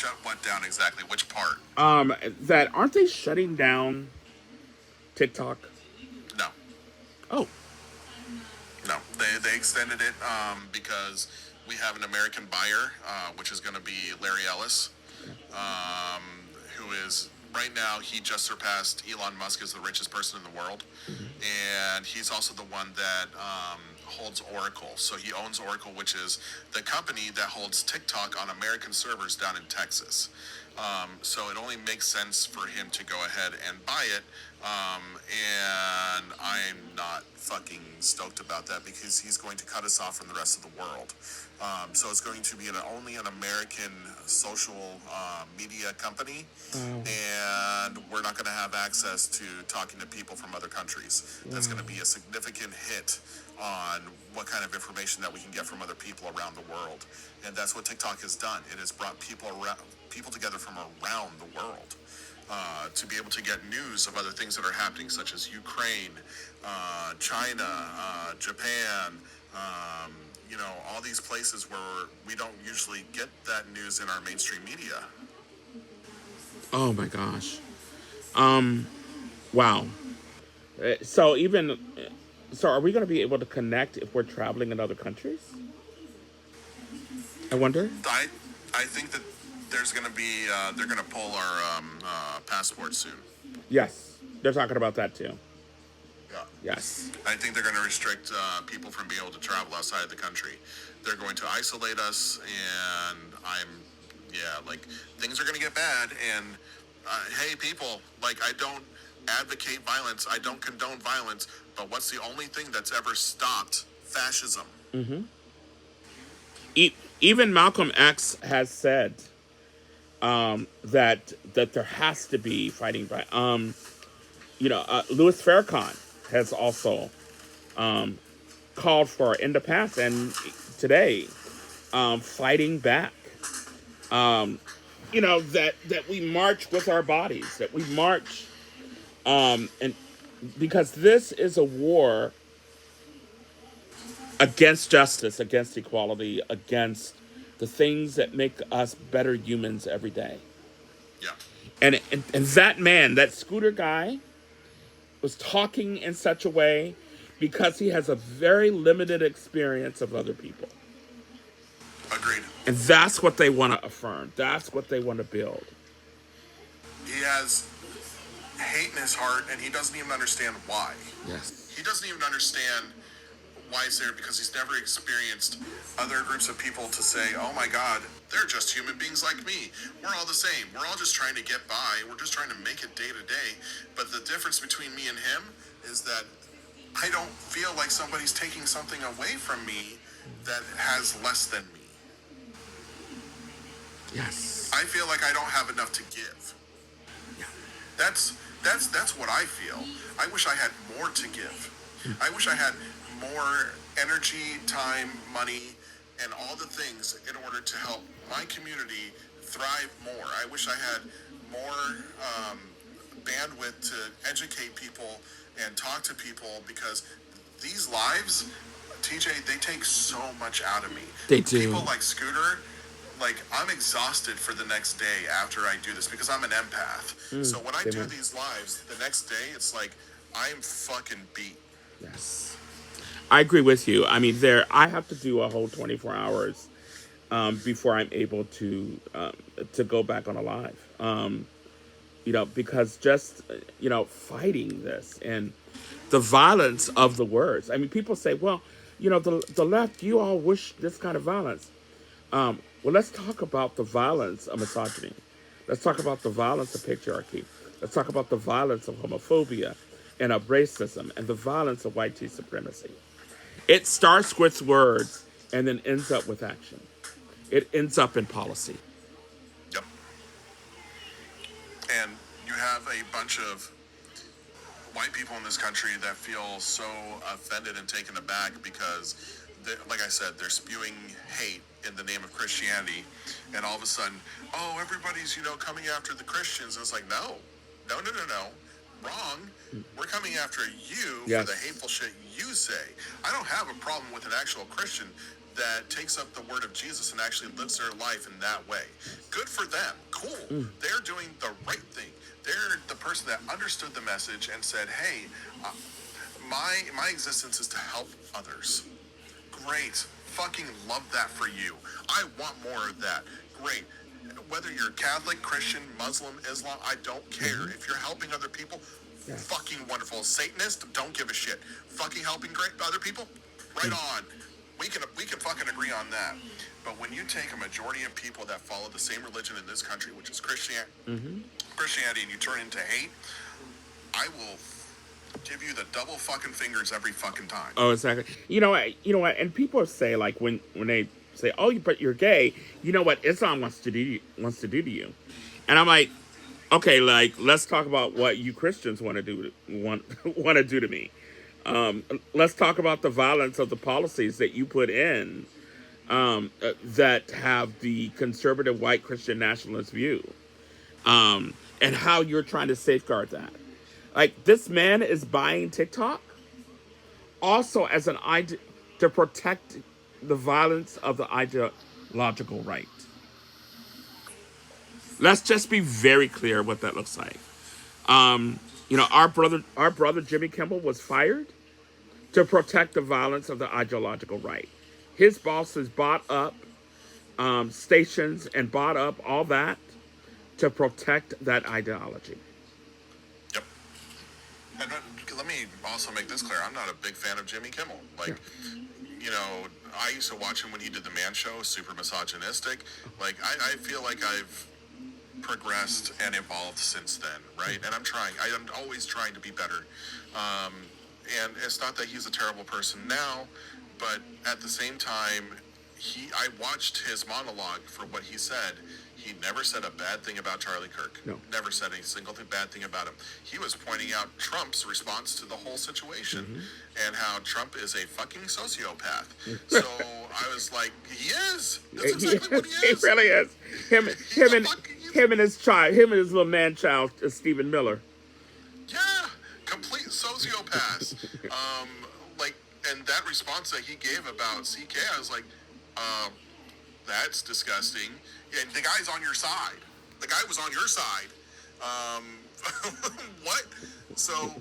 Shut what down exactly? Which part? That aren't they shutting down TikTok? No, Oh, no. They extended it because we have an American buyer, which is going to be Larry Ellis, okay. um, who is right now he just surpassed Elon Musk as the richest person in the world, Hmm. and he's also the one that holds Oracle. So he owns Oracle, which is the company that holds TikTok on American servers down in Texas. So it only makes sense for him to go ahead and buy it. And I'm not fucking stoked about that because he's going to cut us off from the rest of the world. So it's going to be only an American social media company, Wow. and we're not going to have access to talking to people from other countries. That's going to Wow. be a significant hit on what kind of information that we can get from other people around the world, and that's what TikTok has done. It has brought people together from around the world. To be able to get news of other things that are happening, such as Ukraine, China, Japan, um, all these places where we don't usually get that news in our mainstream media. Oh my gosh. Wow. So even so, are we going to be able to connect if we're traveling in other countries? I wonder. I, I think that there's going to be, they're going to pull our passports soon. Yes, they're talking about that too. Yeah. Yes. I think they're going to restrict people from being able to travel outside of the country. They're going to isolate us, and yeah, like things are going to get bad. And hey, people, like I don't advocate violence, I don't condone violence, but what's the only thing that's ever stopped fascism? Hmm. Even Malcolm X has said that there has to be fighting. Louis Farrakhan has also called for in the past and today fighting back. That we march with our bodies, that we march, and because this is a war against justice, against equality, against the things that make us better humans every day. Yeah, And that man, that scooter guy, was talking in such a way because he has a very limited experience of other people. agreed. And that's what they want to affirm. That's what they want to build. He has hate in his heart, and he doesn't even understand why. Yes. He doesn't even understand why he's there because he's never experienced other groups of people to say, oh my God, they're just human beings like me. We're all the same. We're all just trying to get by. We're just trying to make it day to day. But the difference between me and him is that I don't feel like somebody's taking something away from me that has less than me. Yes. I feel like I don't have enough to give. Yeah. That's what I feel. I wish I had more to give. I wish I had more energy, time, money, and all the things in order to help my community thrive more. I wish I had more bandwidth to educate people and talk to people because these lives, TJ, they take so much out of me. They People do. like Scooter, like I'm exhausted for the next day after I do this because I'm an empath. So when I Same do here. these lives, the next day it's like I'm fucking beat. Yes. I agree with you. I mean, I have to do a whole 24 hours before I'm able to go back on a live. Because just fighting this and the violence of the words. I mean, people say, well, the left, you all wish this kind of violence. Well, let's talk about the violence of misogyny. Let's talk about the violence of patriarchy. Let's talk about the violence of homophobia and of racism and the violence of white supremacy. It starts with words and then ends up with action. It ends up in policy. Yep. And you have a bunch of white people in this country that feel so offended and taken aback because, like I said, they're spewing hate in the name of Christianity, and all of a sudden, oh, everybody's coming after the Christians. And it's like, no, no, no, no, no, wrong. We're coming after you for the Yes. hateful shit you say. I don't have a problem with an actual Christian that takes up the word of Jesus and actually lives their life in that way. Good for them. Cool. They're doing the right thing. They're the person that understood the message and said, "Hey, uh, my existence is to help others." Great. Fucking love that for you. I want more of that. Great. Whether you're Catholic, Christian, Muslim, Islam, I don't care. If you're helping other people, Yes. fucking wonderful. Satanist, don't give a shit. Fucking helping great other people, right on. We can fucking agree on that. But when you take a majority of people that follow the same religion in this country, which is Christianity, and you turn into hate, I will give you the double fucking fingers every fucking time. Oh, exactly. You know what, and people say like when they say, "Oh, but you're gay," you know what Islam wants to do to you, and I'm like, okay, like let's talk about what you Christians want to do to me. Let's talk about the violence of the policies that you put in that have the conservative white Christian nationalist view, and how you're trying to safeguard that. Like this man is buying TikTok also as an idea to protect the violence of the ideological right. Let's just be very clear what that looks like. Our brother Jimmy Kimmel was fired to protect the violence of the ideological right. His bosses bought up stations and bought up all that to protect that ideology. Yep. And let me also make this clear. I'm not a big fan of Jimmy Kimmel. Yeah. I used to watch him when he did the Man Show, super misogynistic. I feel like I've progressed and evolved since then, right? And I'm always trying to be better. Um, and it's not that he's a terrible person now, but at the same time, I watched his monologue for what he said. He never said a bad thing about Charlie Kirk. No. Never said a single bad thing about him. He was pointing out Trump's response to the whole situation and how Trump is a fucking sociopath. So I was like, he is. That's exactly what he He is. really is. Him, He's him, a and fucking, him and his child, him and his little man child, Stephen Miller. yeah, complete sociopath. Like, and that response that he gave about CK, I was like, that's disgusting. Yeah, the guy's on your side. The guy was on your side. Um, what? So